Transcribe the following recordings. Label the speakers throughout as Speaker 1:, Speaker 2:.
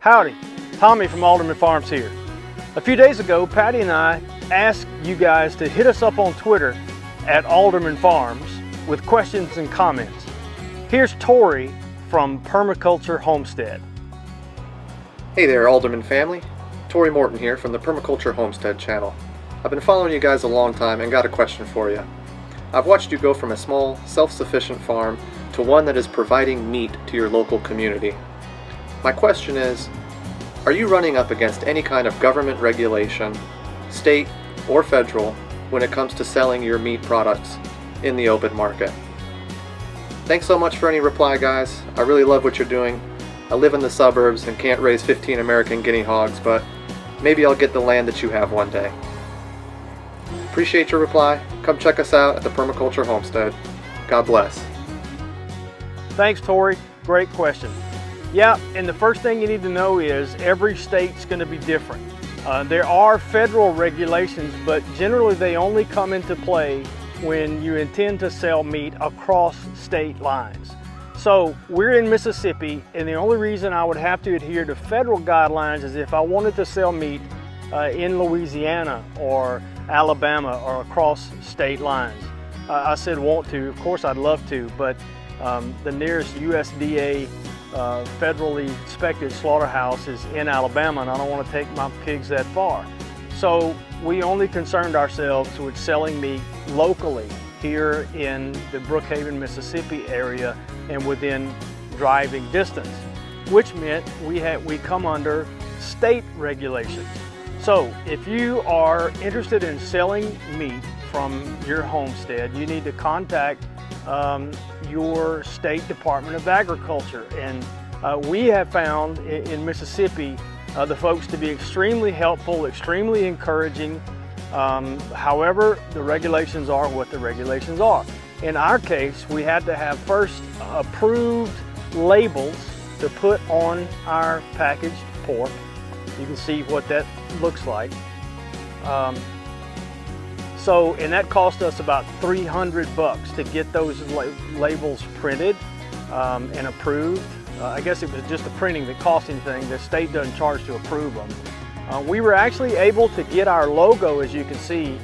Speaker 1: Howdy, Tommy from Alderman Farms here. A few days ago, Patty and I asked you guys to hit us up on Twitter at Alderman Farms with questions and comments. Here's Tory from Permaculture Homestead.
Speaker 2: Hey there, Alderman family. Tory Morton here from the Permaculture Homestead channel. I've been following you guys a long time and got a question for you. I've watched you go from a small, self-sufficient farm to one that is providing meat to your local community. My question is, are you running up against any kind of government regulation, state or federal, when it comes to selling your meat products in the open market? Thanks so much for any reply, guys. I really love what you're doing. I live in the suburbs and can't raise 15 American guinea hogs, but maybe I'll get the land that you have one day. Appreciate your reply. Come check us out at the Permaculture Homestead. God bless.
Speaker 1: Thanks, Tory. Great question. Yeah, and the first thing you need to know is every state's going to be different. There are federal regulations, but generally they only come into play when you intend to sell meat across state lines. So we're in Mississippi, and the only reason I would have to adhere to federal guidelines is if I wanted to sell meat in Louisiana or Alabama or across state lines. I said want to, of course I'd love to, but the nearest USDA federally inspected slaughterhouse is in Alabama, and I don't want to take my pigs that far. So we only concerned ourselves with selling meat locally here in the Brookhaven, Mississippi area and within driving distance, which meant we come under state regulations. So if you are interested in selling meat from your homestead, you need to contact your state Department of Agriculture. And we have found in Mississippi the folks to be extremely helpful, extremely encouraging. However, the regulations are what the regulations are. In our case, we had to have first approved labels to put on our packaged pork. You can see what that looks like. And that cost us about $300 to get those labels printed and approved. I guess it was just the printing that cost anything. The state doesn't charge to approve them. We were actually able to get our logo, as you can see,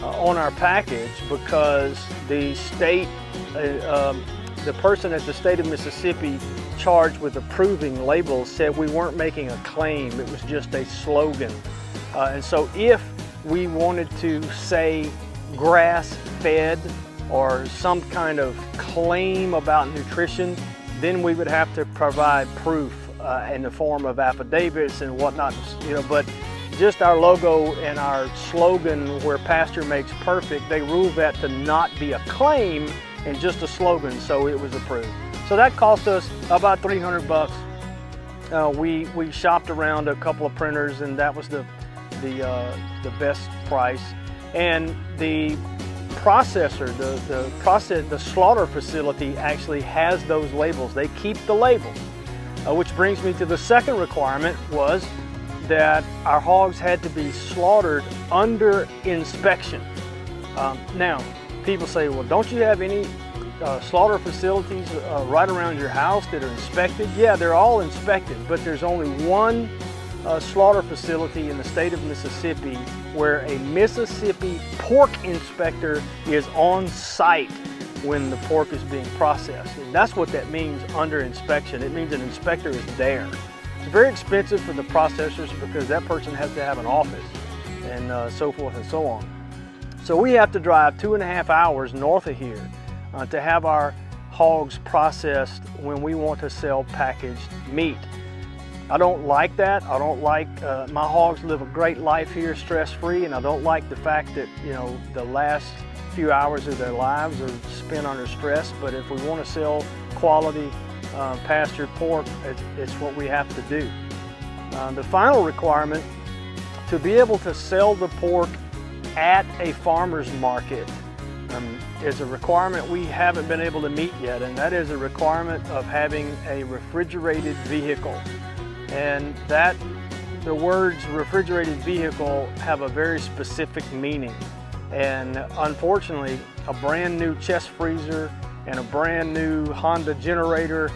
Speaker 1: on our package because the state, the person at the state of Mississippi charged with approving labels said we weren't making a claim, it was just a slogan. And so if we wanted to say grass-fed or some kind of claim about nutrition, then we would have to provide proof in the form of affidavits and whatnot, but just our logo and our slogan, where pasture makes perfect, they ruled that to not be a claim and just a slogan, so it was approved. So that cost us about $300. We shopped around a couple of printers, and that was the best price. And the processor, the slaughter facility actually has those labels. They keep the labels, which brings me to the second requirement, was that our hogs had to be slaughtered under inspection. Now, people say, well, don't you have any slaughter facilities right around your house that are inspected? Yeah, they're all inspected, but there's only one slaughter facility in the state of Mississippi where a Mississippi pork inspector is on site when the pork is being processed. And that's what that means, under inspection. It means an inspector is there. It's very expensive for the processors because that person has to have an office and so forth and so on. So we have to drive 2.5 hours north of here to have our hogs processed when we want to sell packaged meat. I don't like that. I don't like, my hogs live a great life here stress-free, and I don't like the fact that, the last few hours of their lives are spent under stress. But if we want to sell quality pastured pork, it's what we have to do. The final requirement, to be able to sell the pork at a farmer's market, is a requirement we haven't been able to meet yet, and that is a requirement of having a refrigerated vehicle. And the words refrigerated vehicle have a very specific meaning. And unfortunately, a brand new chest freezer and a brand new Honda generator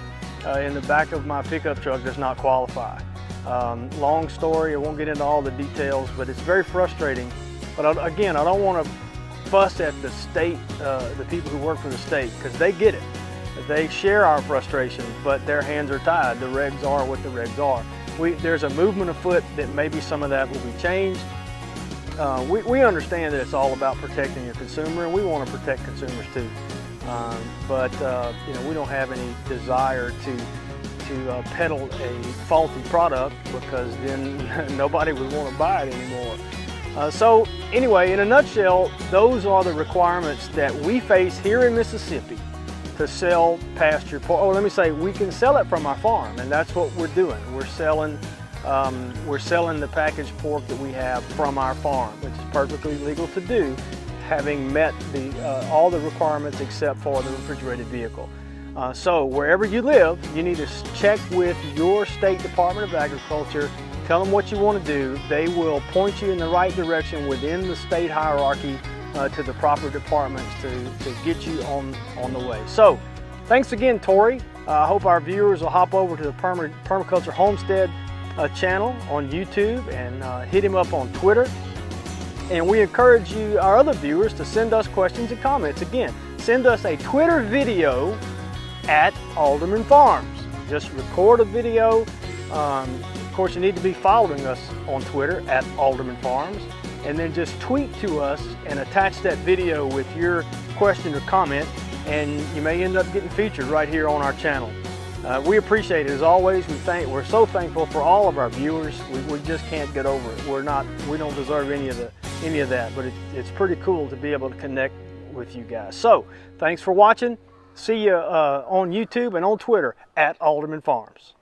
Speaker 1: in the back of my pickup truck does not qualify. Long story, I won't get into all the details, but it's very frustrating. But again, I don't want to fuss at the state, the people who work for the state, because they get it. They share our frustration, but their hands are tied. The regs are what the regs are. There's a movement afoot that maybe some of that will be changed. We understand that it's all about protecting your consumer, and we want to protect consumers too. But you know, we don't have any desire to peddle a faulty product, because then nobody would want to buy it anymore. So anyway, in a nutshell, those are the requirements that we face here in Mississippi to sell pasture pork. Oh, let me say, we can sell it from our farm, and that's what we're doing. We're selling the packaged pork that we have from our farm, which is perfectly legal to do, having met all the requirements except for the refrigerated vehicle. So wherever you live, you need to check with your state Department of Agriculture. Tell them what you want to do. They will point you in the right direction within the state hierarchy to the proper departments to get you on the way. So thanks again, Tory. I hope our viewers will hop over to the Permaculture Homestead channel on YouTube and hit him up on Twitter. And we encourage you, our other viewers, to send us questions and comments. Again, send us a Twitter video at Alderman Farms. Just record a video. Of course, you need to be following us on Twitter at Alderman Farms, and then just tweet to us and attach that video with your question or comment, and you may end up getting featured right here on our channel. We appreciate it as always. We're so thankful for all of our viewers. We just can't get over it. We don't deserve any of that, but it's pretty cool to be able to connect with you guys. So thanks for watching. See you on YouTube and on Twitter at Alderman Farms.